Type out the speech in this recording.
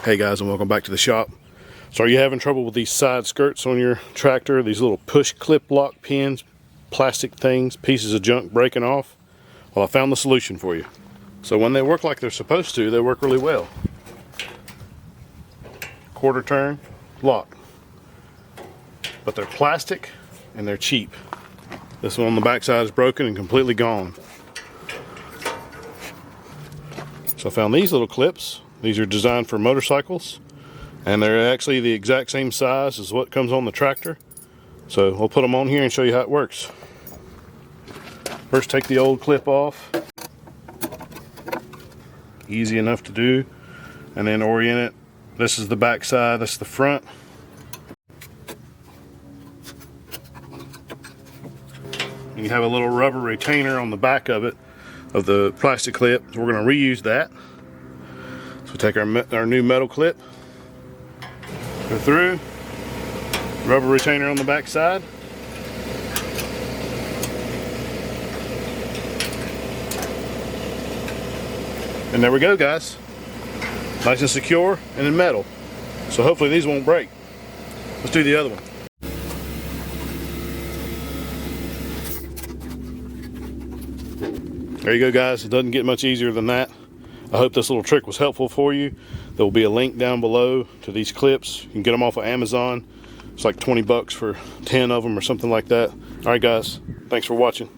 Hey guys, and welcome back to the shop. So are you having trouble with these side skirts on your tractor? These little push clip lock pins, plastic things, pieces of junk breaking off? Well, I found the solution for you. So when they work like they're supposed to, they work really well. Quarter turn lock. But they're plastic and they're cheap. This one on the back side is broken and completely gone. So I found these little clips. These are designed for motorcycles, and they're actually the exact same size as what comes on the tractor. So we'll put them on here and show you how it works. First, take the old clip off. Easy enough to do. And then orient it. This is the back side, this is the front. You have a little rubber retainer on the back of it, of the plastic clip. So we're going to reuse that. So we take our new metal clip, go through, rubber retainer on the back side. And there we go, guys. Nice and secure and in metal. So hopefully these won't break. Let's do the other one. There you go, guys. It doesn't get much easier than that. I hope this little trick was helpful for you. There will be a link down below to these clips. You can get them off of Amazon. It's like 20 bucks for 10 of them or something like that. All right, guys. Thanks for watching.